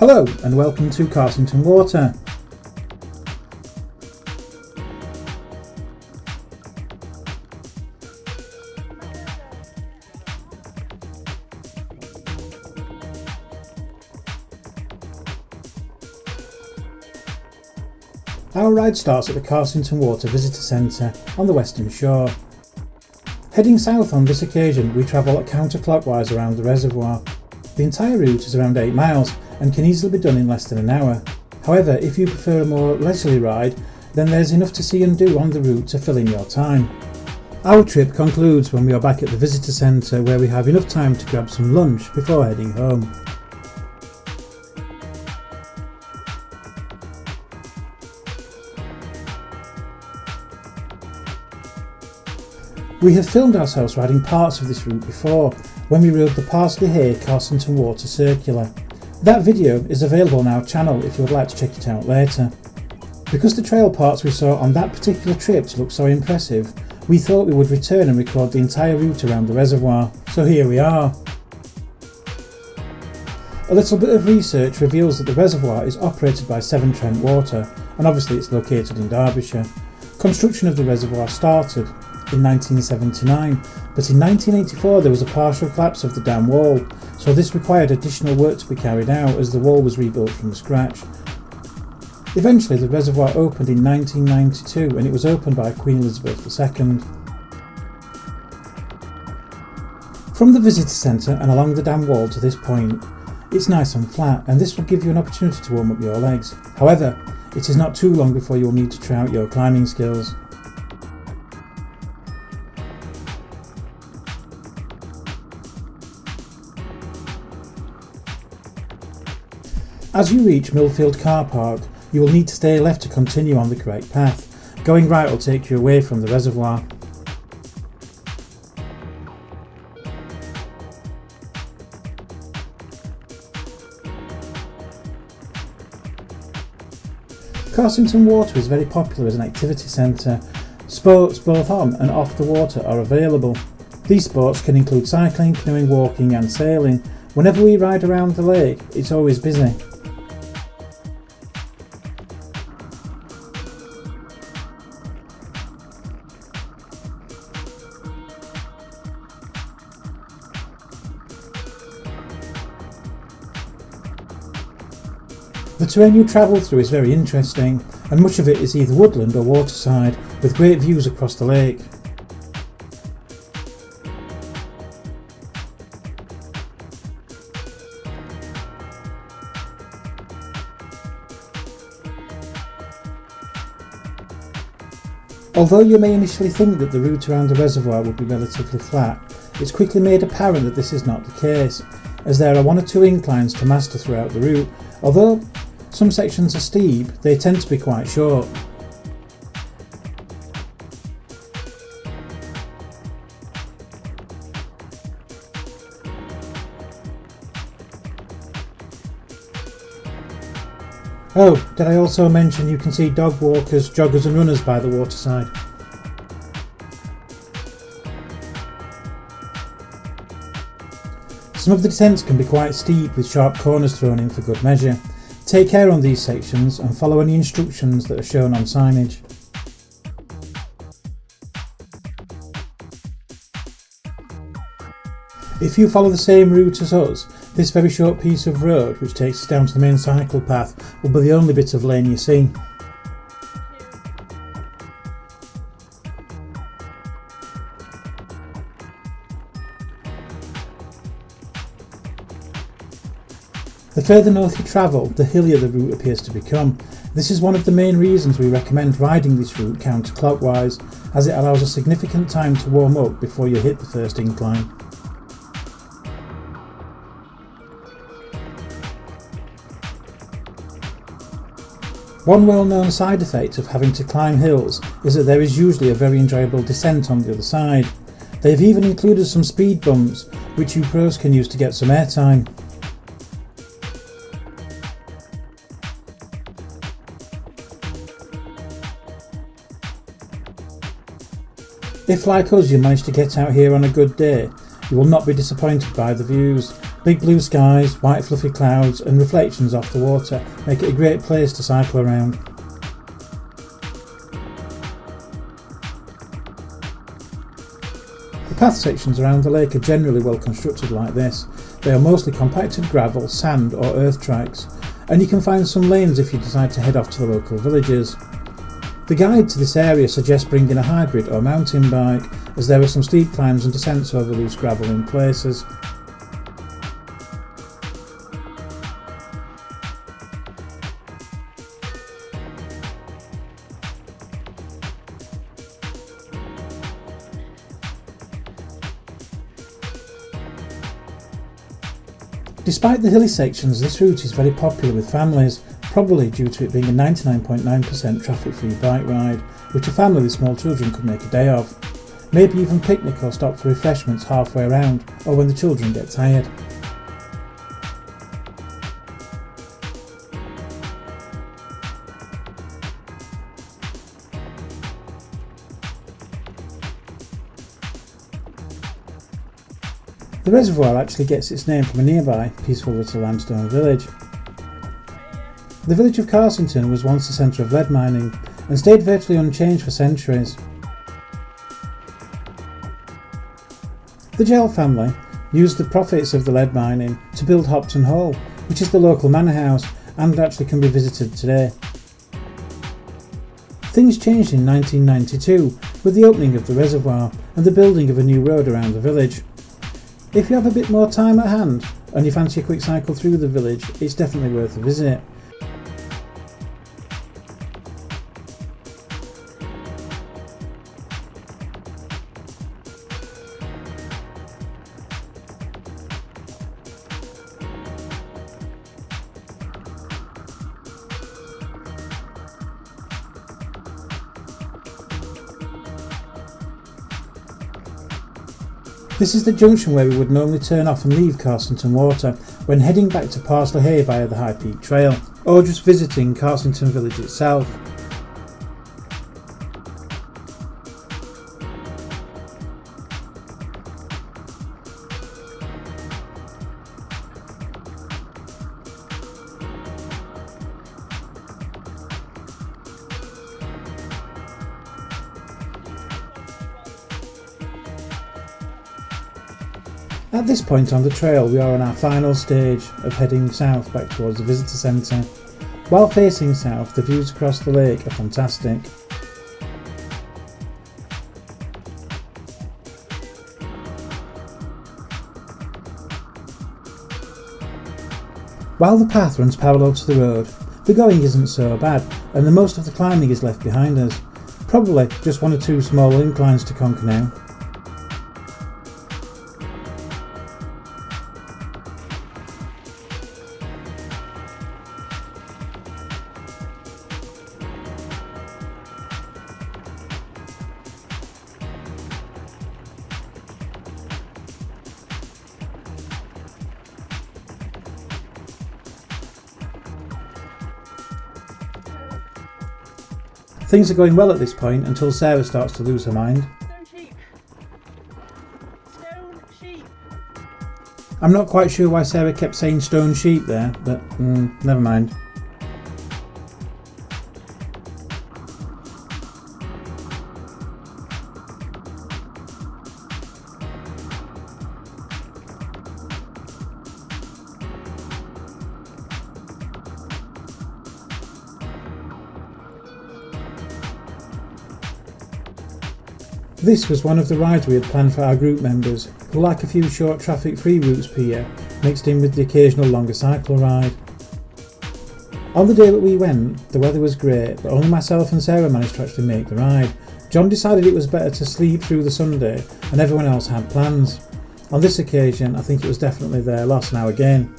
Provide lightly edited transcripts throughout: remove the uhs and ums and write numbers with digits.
Hello and welcome to Carsington Water. Our ride starts at the Carsington Water Visitor Centre on the Western Shore. Heading south on this occasion, we travel counterclockwise around the reservoir. The entire route is around 8 miles and can easily be done in less than an hour. However, if you prefer a more leisurely ride, then there's enough to see and do on the route to fill in your time. Our trip concludes when we are back at the visitor centre, where we have enough time to grab some lunch before heading home. We have filmed ourselves riding parts of this route before, when we rode the Parsley Hay Carsington Water Circular. That video is available on our channel if you would like to check it out later. Because the trail parts we saw on that particular trip looked so impressive, we thought we would return and record the entire route around the reservoir. So here we are. A little bit of research reveals that the reservoir is operated by Severn Trent Water, and obviously it's located in Derbyshire. Construction of the reservoir started in 1979, but in 1984 there was a partial collapse of the dam wall, so this required additional work to be carried out as the wall was rebuilt from scratch. Eventually the reservoir opened in 1992 and it was opened by Queen Elizabeth II. From the visitor centre and along the dam wall to this point, it's nice and flat, and this will give you an opportunity to warm up your legs. However, it is not too long before you will need to try out your climbing skills. As you reach Millfield Car Park, you will need to stay left to continue on the correct path. Going right will take you away from the reservoir. Carsington Water is very popular as an activity centre. Sports both on and off the water are available. These sports can include cycling, canoeing, walking and sailing. Whenever we ride around the lake, it's always busy. The terrain you travel through is very interesting, and much of it is either woodland or waterside, with great views across the lake. Although you may initially think that the route around the reservoir would be relatively flat, it's quickly made apparent that this is not the case, as there are one or two inclines to master throughout the route. Although some sections are steep, they tend to be quite short. Oh, did I also mention you can see dog walkers, joggers and runners by the waterside? Some of the descents can be quite steep, with sharp corners thrown in for good measure. Take care on these sections and follow any instructions that are shown on signage. If you follow the same route as us, this very short piece of road, which takes us down to the main cycle path, will be the only bit of lane you see. The further north you travel, the hillier the route appears to become. This is one of the main reasons we recommend riding this route counterclockwise, as it allows a significant time to warm up before you hit the first incline. One well-known side effect of having to climb hills is that there is usually a very enjoyable descent on the other side. They have even included some speed bumps, which you pros can use to get some airtime. If, like us, you manage to get out here on a good day, you will not be disappointed by the views. Big blue skies, white fluffy clouds and reflections off the water make it a great place to cycle around. The path sections around the lake are generally well constructed like this. They are mostly compacted gravel, sand or earth tracks, and you can find some lanes if you decide to head off to the local villages. The guide to this area suggests bringing a hybrid or mountain bike, as there are some steep climbs and descents over loose gravel in places. Despite the hilly sections, this route is very popular with families, probably due to it being a 99.9% traffic-free bike ride, which a family with small children could make a day of. Maybe even picnic or stop for refreshments halfway around, or when the children get tired. The reservoir actually gets its name from a nearby, peaceful little limestone village. The village of Carsington was once the centre of lead mining and stayed virtually unchanged for centuries. The Gell family used the profits of the lead mining to build Hopton Hall, which is the local manor house and actually can be visited today. Things changed in 1992 with the opening of the reservoir and the building of a new road around the village. If you have a bit more time at hand and you fancy a quick cycle through the village, it's definitely worth a visit. This is the junction where we would normally turn off and leave Carsington Water when heading back to Parsley Hay via the High Peak Trail, or just visiting Carsington village itself. At this point on the trail we are on our final stage of heading south back towards the visitor centre. While facing south, the views across the lake are fantastic. While the path runs parallel to the road, the going isn't so bad and the most of the climbing is left behind us. Probably just one or two small inclines to conquer now. Things are going well at this point until Sarah starts to lose her mind. Stone sheep. Stone sheep. I'm not quite sure why Sarah kept saying stone sheep there, but never mind. This was one of the rides we had planned for our group members, who like a few short traffic-free routes per year, mixed in with the occasional longer cycle ride. On the day that we went, the weather was great, but only myself and Sarah managed to actually make the ride. John decided it was better to sleep through the Sunday, and everyone else had plans. On this occasion, I think it was definitely their loss now again.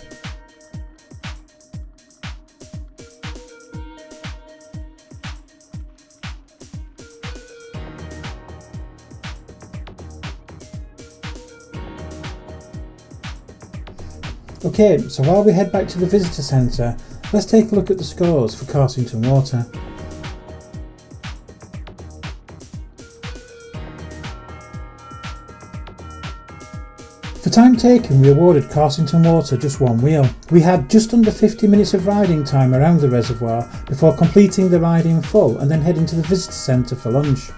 Okay, so while we head back to the visitor centre, let's take a look at the scores for Carsington Water. For time taken, we awarded Carsington Water just one wheel. We had just under 50 minutes of riding time around the reservoir before completing the ride in full and then heading to the visitor centre for lunch.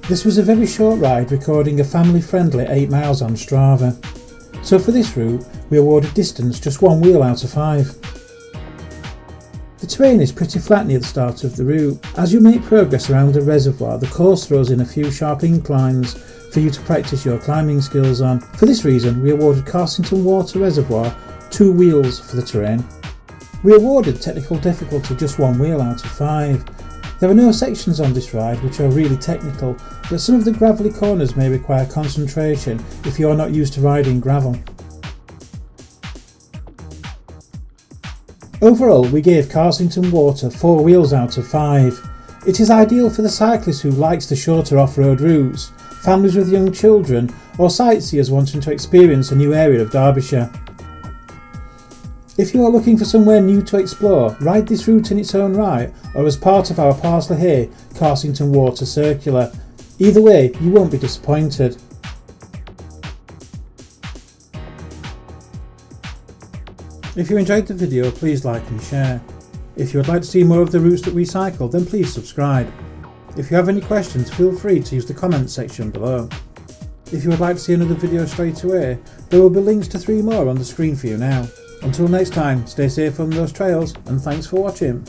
This was a very short ride, recording a family-friendly 8 miles on Strava. So for this route, we awarded distance just one wheel out of 5. The terrain is pretty flat near the start of the route. As you make progress around the reservoir, the course throws in a few sharp inclines for you to practice your climbing skills on. For this reason, we awarded Carsington Water Reservoir 2 wheels for the terrain. We awarded technical difficulty just 1 wheel out of 5. There are no sections on this ride which are really technical, but some of the gravelly corners may require concentration if you are not used to riding gravel. Overall, we gave Carsington Water 4 wheels out of 5. It is ideal for the cyclist who likes the shorter off-road routes, families with young children, or sightseers wanting to experience a new area of Derbyshire. If you are looking for somewhere new to explore, ride this route in its own right or as part of our Parsley Hay Carsington Water Circular. Either way, you won't be disappointed. If you enjoyed the video, please like and share. If you would like to see more of the routes that we cycle, then please subscribe. If you have any questions, feel free to use the comments section below. If you would like to see another video straight away, there will be links to 3 more on the screen for you now. Until next time, stay safe on those trails and thanks for watching.